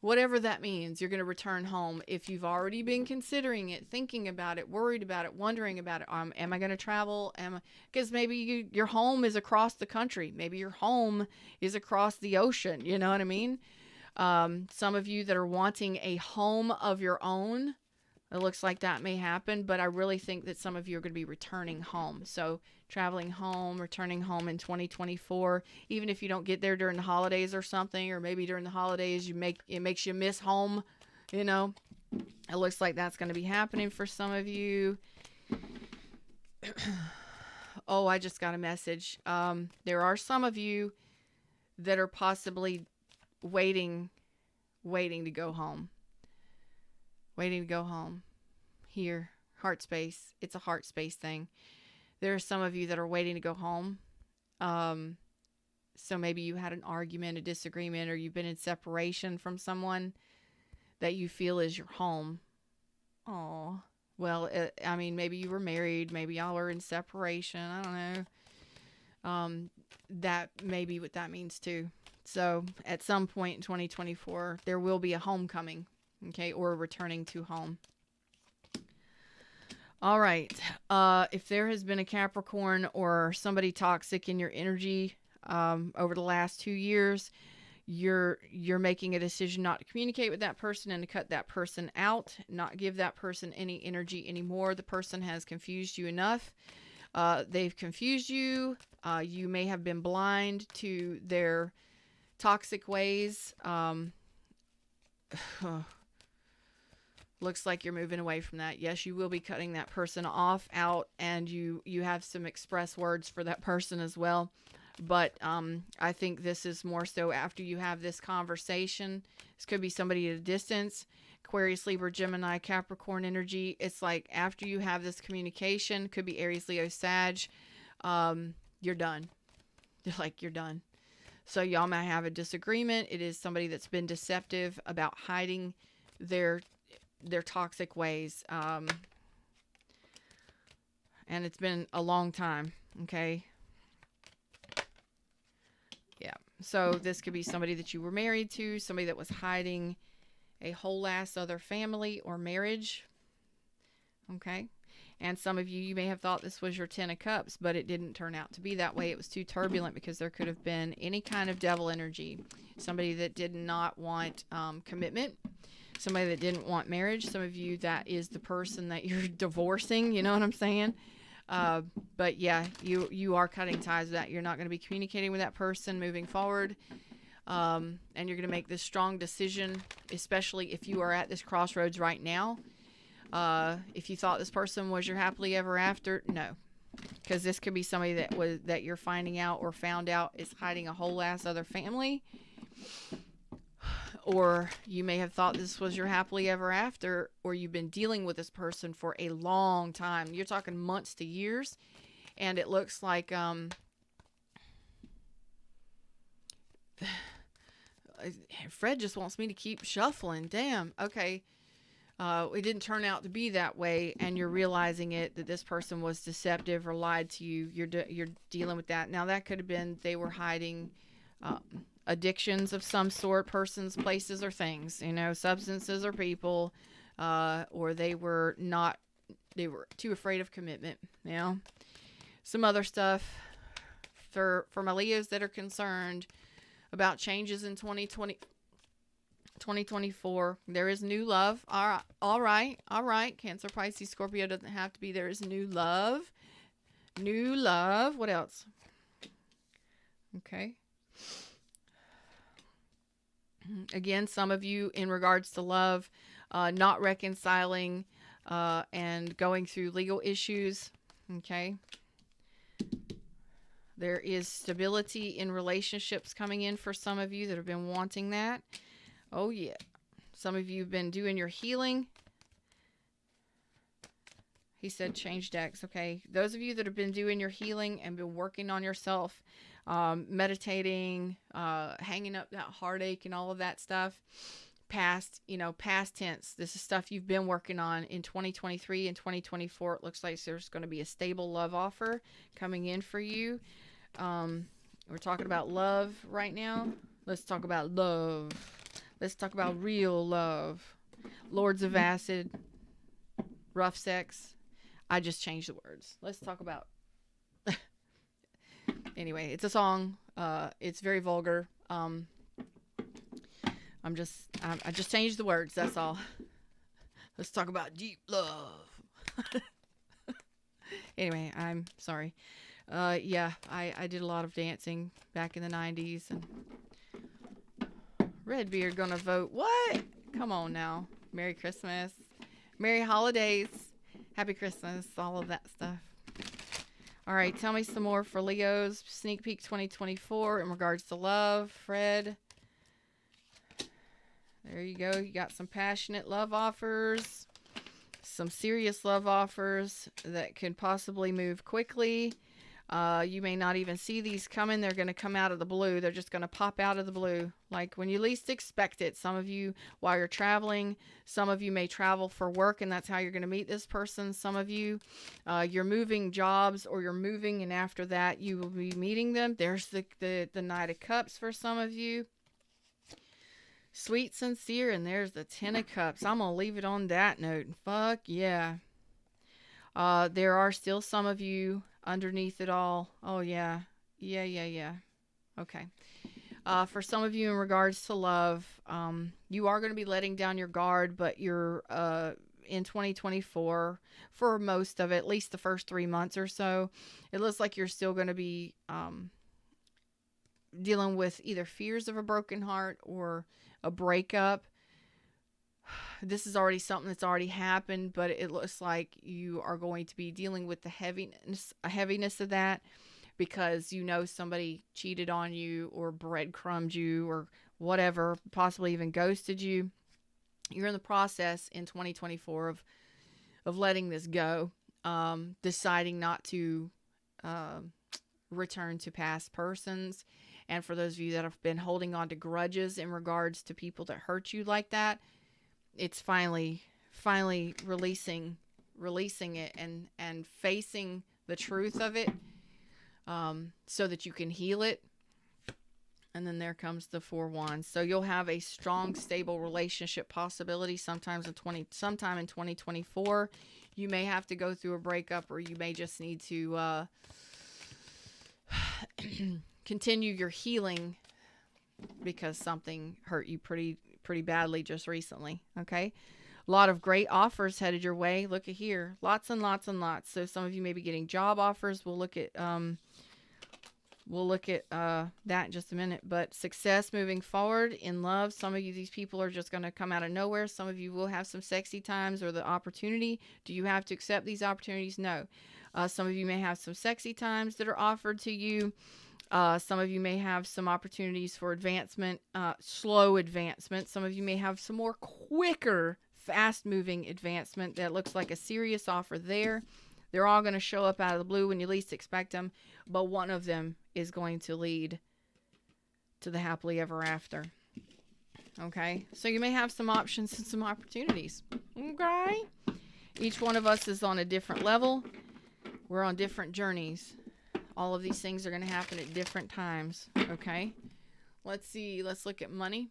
whatever that means. You're going to return home. If you've already been considering it, thinking about it, worried about it, wondering about it, am I going to travel? Because maybe your home is across the country. Maybe your home is across the ocean. You know what I mean? Some of you that are wanting a home of your own, it looks like that may happen, but I really think that some of you are going to be returning home. So traveling home, returning home in 2024, even if you don't get there during the holidays or something, or maybe during the holidays it makes you miss home, you know. It looks like that's going to be happening for some of you. Oh, I just got a message. There are some of you that are possibly waiting to go home. Waiting to go home. Here, heart space. It's a heart space thing. There are some of you that are waiting to go home. So maybe you had an argument, a disagreement, or you've been in separation from someone that you feel is your home. Oh, well, I mean, maybe you were married. Maybe y'all were in separation. I don't know. That may be what that means too. So at some point in 2024, there will be a homecoming. Okay, or returning to home. All right. If there has been a Capricorn or somebody toxic in your energy over the last 2 years, you're making a decision not to communicate with that person and to cut that person out, not give that person any energy anymore. The person has confused you enough. They've confused you. You may have been blind to their toxic ways. Looks like you're moving away from that. Yes, you will be cutting that person out, and you have some express words for that person as well. But I think this is more so after you have this conversation. This could be somebody at a distance. Aquarius, Libra, Gemini, Capricorn energy. It's like after you have this communication, could be Aries, Leo, Sag, you're done. You're done. So y'all might have a disagreement. It is somebody that's been deceptive about hiding their toxic ways. And it's been a long time. Okay. Yeah. So this could be somebody that you were married to, somebody that was hiding a whole ass other family or marriage. Okay. And some of you may have thought this was your 10 of Cups, but it didn't turn out to be that way. It was too turbulent because there could have been any kind of devil energy. Somebody that did not want commitment. Somebody that didn't want marriage. Some of you, that is the person that you're divorcing. You know what I'm saying? But yeah, you are cutting ties with that. You're not going to be communicating with that person moving forward. And you're going to make this strong decision, especially if you are at this crossroads right now. If you thought this person was your happily ever after, no. Because this could be somebody that you're finding out or found out is hiding a whole ass other family. Or you may have thought this was your happily ever after, or you've been dealing with this person for a long time. You're talking months to years, and it looks like Fred just wants me to keep shuffling. Damn. Okay. It didn't turn out to be that way, and you're realizing that this person was deceptive or lied to you. You're dealing with that. Now, that could have been they were hiding addictions of some sort, persons, places, or things, substances or people, or they were too afraid of commitment, some other stuff. For my Leos that are concerned about changes in 2024, there is new love. All right. Cancer, Pisces, Scorpio doesn't have to be. There is new love. What else? Okay. Again, some of you in regards to love, not reconciling and going through legal issues. Okay. There is stability in relationships coming in for some of you that have been wanting that. Oh, yeah. Some of you have been doing your healing. He said change decks. Okay. Those of you that have been doing your healing and been working on yourself, meditating, hanging up that heartache and all of that stuff, past tense. This is stuff you've been working on in 2023 and 2024. It looks like there's going to be a stable love offer coming in for you. We're talking about love right now. Let's talk about love. Let's talk about real love. Lords of Acid, rough sex. I just changed the words. Let's talk about. Anyway, it's a song. It's very vulgar. I just changed the words. That's all. Let's talk about deep love. Anyway, I'm sorry. Yeah, I did a lot of dancing back in the 90s. And Redbeard gonna vote. What? Come on now. Merry Christmas. Merry holidays. Happy Christmas. All of that stuff. All right, tell me some more for Leo's sneak peek 2024 in regards to love. Fred. There you go. You got some passionate love offers. Some serious love offers that could possibly move quickly. You may not even see these coming. They're going to come out of the blue. They're just going to pop out of the blue. Like when you least expect it. Some of you, while you're traveling, some of you may travel for work, and that's how you're going to meet this person. Some of you, you're moving jobs, or you're moving, and after that, you will be meeting them. There's the Knight of Cups for some of you. Sweet, sincere, and there's the Ten of Cups. I'm going to leave it on that note. Fuck yeah. There are still some of you underneath it all. Oh, yeah. Yeah. Okay. For some of you in regards to love, you are going to be letting down your guard, but you're in 2024 for most of it, at least the first 3 months or so. It looks like you're still going to be dealing with either fears of a broken heart or a breakup. This is already something that's already happened, but it looks like you are going to be dealing with the heaviness of that, because you know somebody cheated on you or breadcrumbed you or whatever, possibly even ghosted you. You're in the process in 2024 of letting this go, deciding not to return to past persons. And for those of you that have been holding on to grudges in regards to people that hurt you like that, it's finally releasing it and facing the truth of it, so that you can heal it. And then there comes the Four Wands. So you'll have a strong, stable relationship possibility sometime in 2024. You may have to go through a breakup, or you may just need to continue your healing because something hurt you pretty badly just recently. Okay. A lot of great offers headed your way. Look at here. Lots and lots and lots. So some of you may be getting job offers. We'll look at that in just a minute. But success moving forward in love. Some of you, these people are just going to come out of nowhere. Some of you will have some sexy times or the opportunity. Do you have to accept these opportunities? No. Some of you may have some sexy times that are offered to you. Some of you may have some opportunities for advancement, slow advancement. Some of you may have some more quicker, fast-moving advancement that looks like a serious offer there. They're all going to show up out of the blue when you least expect them, but one of them is going to lead to the happily ever after. Okay? So you may have some options and some opportunities. Okay? Each one of us is on a different level. We're on different journeys. All of these things are going to happen at different times. Okay. Let's see. Let's look at money.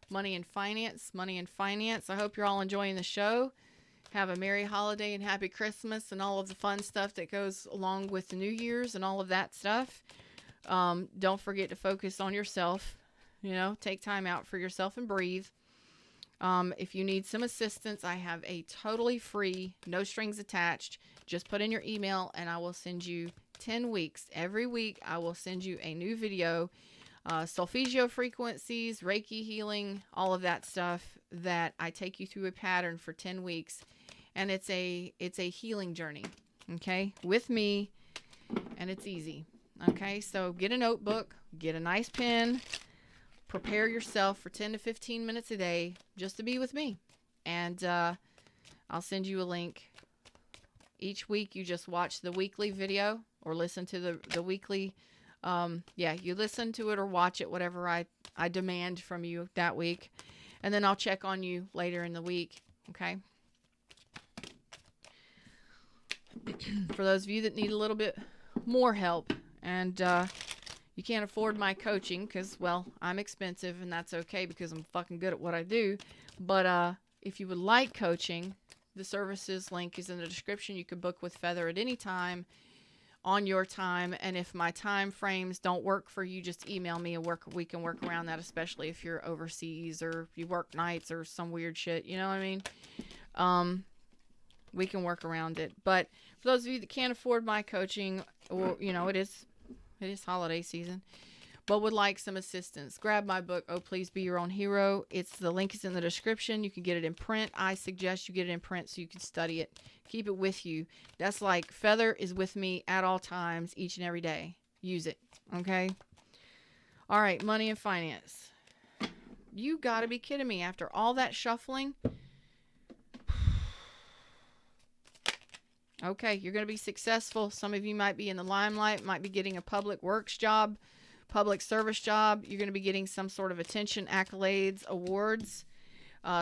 Money and finance. Money and finance. I hope you're all enjoying the show. Have a merry holiday and happy Christmas and all of the fun stuff that goes along with the New Year's and all of that stuff. Don't forget to focus on yourself. Take time out for yourself and breathe. If you need some assistance, I have a totally free, no strings attached. Just put in your email and I will send you 10 weeks. Every week I will send you a new video solfeggio frequencies, Reiki healing, all of that stuff that I take you through a pattern for 10 weeks. And it's a healing journey, okay, with me, and it's easy, okay? So get a notebook, get a nice pen, prepare yourself for 10 to 15 minutes a day just to be with me. And I'll send you a link. Each week you just watch the weekly video or listen to the weekly, you listen to it or watch it, whatever I demand from you that week. And then I'll check on you later in the week, okay? For those of you that need a little bit more help and you can't afford my coaching because, well, I'm expensive, and that's okay because I'm fucking good at what I do. But if you would like coaching, the services link is in the description. You can book with Feather at any time on your time. And if my time frames don't work for you, just email me and we can work around that, especially if you're overseas or you work nights or some weird shit. You know what I mean? We can work around it. But for those of you that can't afford my coaching, or, it is holiday season, but would like some assistance, grab my book, Oh Please Be Your Own Hero. The link is in the description. You can get it in print. I suggest you get it in print so you can study it. Keep it with you. That's like Feather is with me at all times, each and every day. Use it, okay? All right, money and finance. You got to be kidding me. After all that shuffling, okay, you're going to be successful. Some of you might be in the limelight, might be getting a public works job, public service job. You're going to be getting some sort of attention, accolades, awards.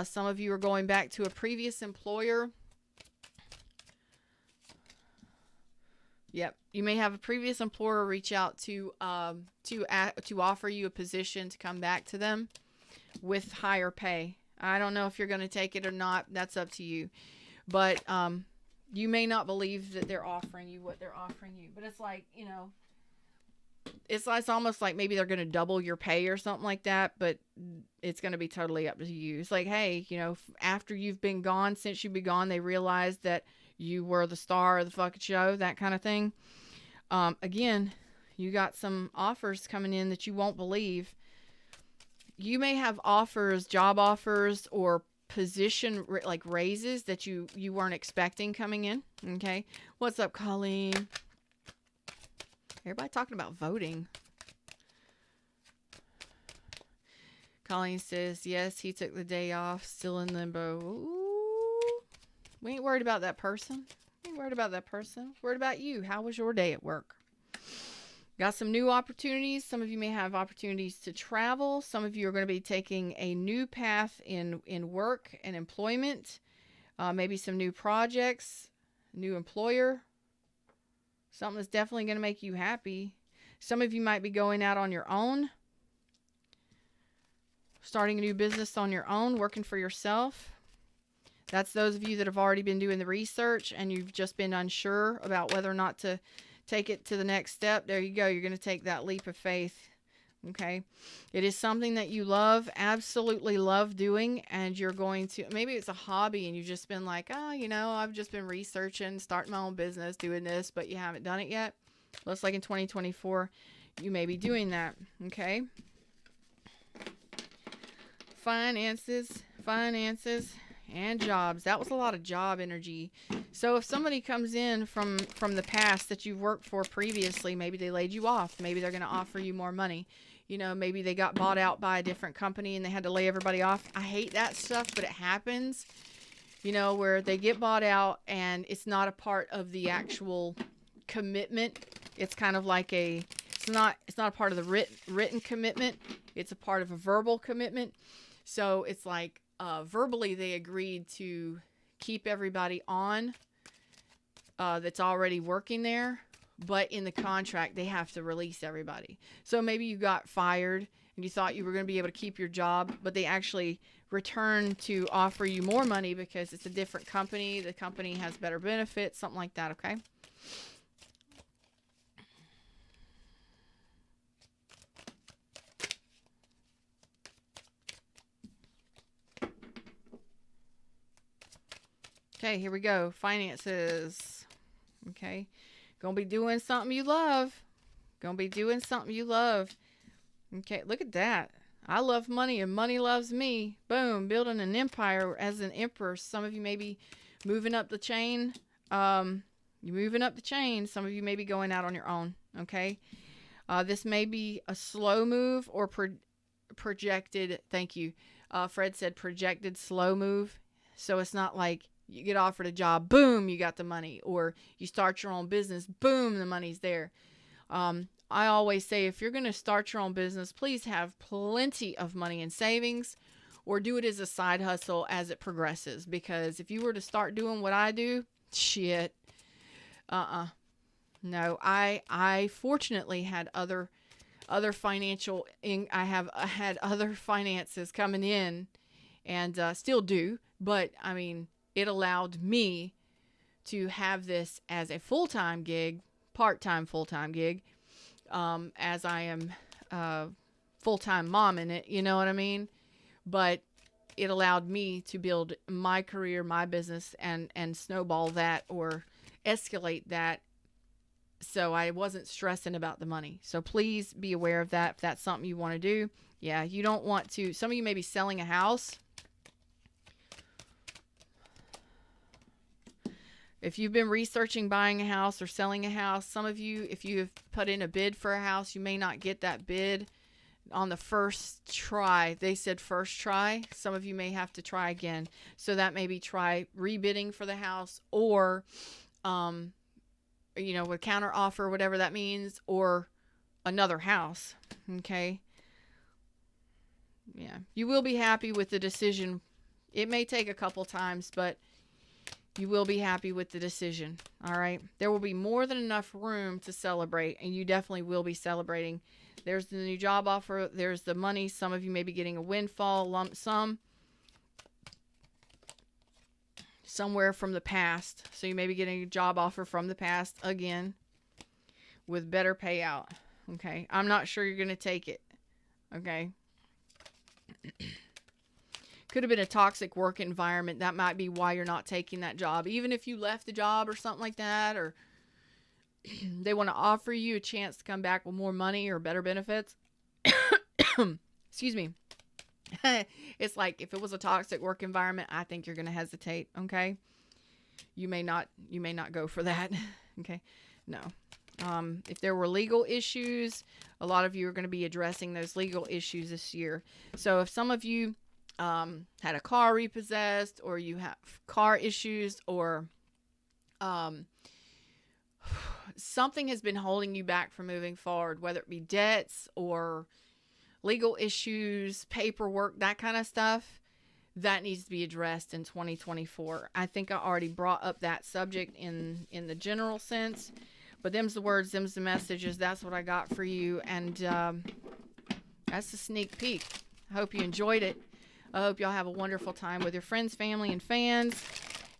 Some of you are going back to a previous employer. Yep, you may have a previous employer reach out to offer you a position to come back to them with higher pay. I don't know if you're going to take it or not. That's up to you. But you may not believe that they're offering you what they're offering you. But it's like, it's almost like maybe they're going to double your pay or something like that. But it's going to be totally up to you. It's like, hey, after you've been gone, since you've been gone, they realized that you were the star of the fucking show, that kind of thing. Again, you got some offers coming in that you won't believe. You may have offers, job offers, or position like raises that you weren't expecting coming in. Okay, what's up, Colleen? Everybody talking about voting. Colleen says yes, he took the day off, still in limbo. Ooh, we ain't worried about that person. We ain't worried about that person. Worried about you. How was your day at work? Got some new opportunities. Some of you may have opportunities to travel. Some of you are going to be taking a new path in work and employment. Maybe some new projects, new employer. Something that's definitely going to make you happy. Some of you might be going out on your own. Starting a new business on your own, working for yourself. That's those of you that have already been doing the research and you've just been unsure about whether or not to take it to the next step. There you go. You're going to take that leap of faith. Okay. It is something that you love, absolutely love doing. And you're going to, maybe it's a hobby and you've just been like, I've just been researching, starting my own business, doing this, but you haven't done it yet. Looks like in 2024, you may be doing that. Okay. Finances, and jobs. That was a lot of job energy. So if somebody comes in from the past that you've worked for previously, maybe they laid you off. Maybe they're going to offer you more money. Maybe they got bought out by a different company and they had to lay everybody off. I hate that stuff, but it happens, where they get bought out and it's not a part of the actual commitment. It's kind of like it's not a part of the written commitment. It's a part of a verbal commitment. So it's like, verbally they agreed to keep everybody on that's already working there, but in the contract they have to release everybody. So maybe you got fired and you thought you were going to be able to keep your job, but they actually returned to offer you more money because it's a different company. The company has better benefits, something like that. Okay. Okay, here we go. Finances. Okay. Gonna be doing something you love. Okay, look at that. I love money and money loves me. Boom, building an empire as an emperor. Some of you may be moving up the chain. You're moving up the chain. Some of you may be going out on your own. Okay. This may be a slow move or projected. Thank you. Fred said projected slow move. So it's not like you get offered a job, boom, you got the money. Or you start your own business, boom, the money's there. I always say if you're going to start your own business, please have plenty of money in savings or do it as a side hustle as it progresses. Because if you were to start doing what I do, shit, no, I fortunately had other financial, I have had other finances coming in and still do. But I mean, it allowed me to have this as a full-time gig, part-time full-time gig, as I am full-time mom in it, you know what I mean? But it allowed me to build my career, my business, and snowball that or escalate that, so I wasn't stressing about the money. So please be aware of that if that's something you want to do. Yeah, you don't want to. Some of you may be selling a house. If you've been researching buying a house or selling a house, some of you, if you have put in a bid for a house, you may not get that bid on the first try. They said first try. Some of you may have to try again. So that may be try rebidding for the house or, with counter offer, whatever that means, or another house. Okay. Yeah. You will be happy with the decision. It may take a couple times, but you will be happy with the decision. All right. There will be more than enough room to celebrate, and you definitely will be celebrating. There's the new job offer. There's the money. Some of you may be getting a windfall, lump sum, somewhere from the past. So you may be getting a job offer from the past again with better payout. Okay. I'm not sure you're going to take it. Okay. Could have been a toxic work environment. That might be why you're not taking that job. Even if you left the job or something like that, or they want to offer you a chance to come back with more money or better benefits. Excuse me. It's like if it was a toxic work environment, I think you're going to hesitate. Okay. You may not go for that. Okay. No. If there were legal issues, a lot of you are going to be addressing those legal issues this year. So if some of you had a car repossessed, or you have car issues, or something has been holding you back from moving forward, whether it be debts or legal issues, paperwork, that kind of stuff, that needs to be addressed in 2024. I think I already brought up that subject in the general sense, but them's the words, them's the messages. That's what I got for you, and that's a sneak peek. I hope you enjoyed it. I hope y'all have a wonderful time with your friends, family, and fans.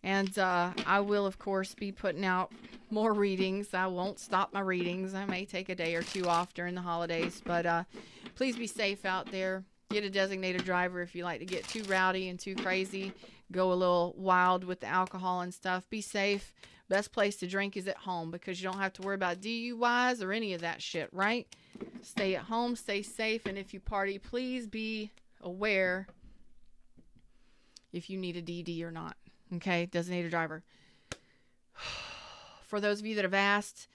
And I will, of course, be putting out more readings. I won't stop my readings. I may take a day or two off during the holidays. But please be safe out there. Get a designated driver if you like to get too rowdy and too crazy. Go a little wild with the alcohol and stuff. Be safe. Best place to drink is at home, because you don't have to worry about DUIs or any of that shit, right? Stay at home. Stay safe. And if you party, please be aware if you need a DD or not. Okay, designated driver. For those of you that have asked,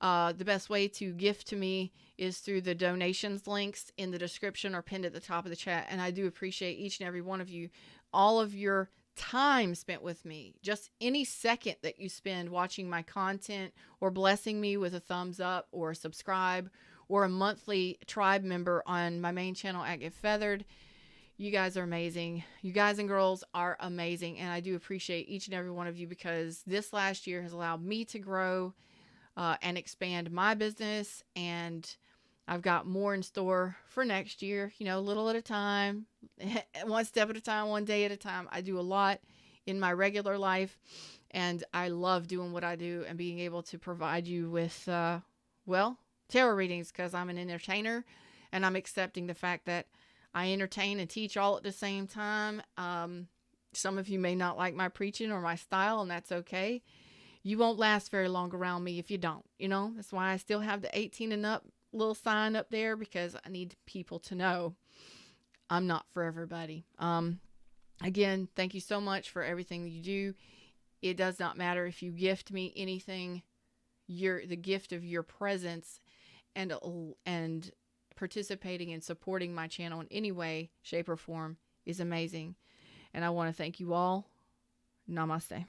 the best way to gift to me is through the donations links in the description or pinned at the top of the chat. And I do appreciate each and every one of you, all of your time spent with me. Just any second that you spend watching my content or blessing me with a thumbs up or a subscribe or a monthly tribe member on my main channel at Get Feathered. You guys are amazing. You guys and girls are amazing. And I do appreciate each and every one of you, because this last year has allowed me to grow and expand my business. And I've got more in store for next year, a little at a time, one step at a time, one day at a time. I do a lot in my regular life, and I love doing what I do and being able to provide you with, tarot readings, because I'm an entertainer, and I'm accepting the fact that I entertain and teach all at the same time. Some of you may not like my preaching or my style, and that's okay. You won't last very long around me if you don't, That's why I still have the 18 and up little sign up there because I need people to know I'm not for everybody. Again, thank you so much for everything that you do. It does not matter if you gift me anything. The gift of your presence and participating and supporting my channel in any way, shape, or form is amazing. And I want to thank you all. Namaste.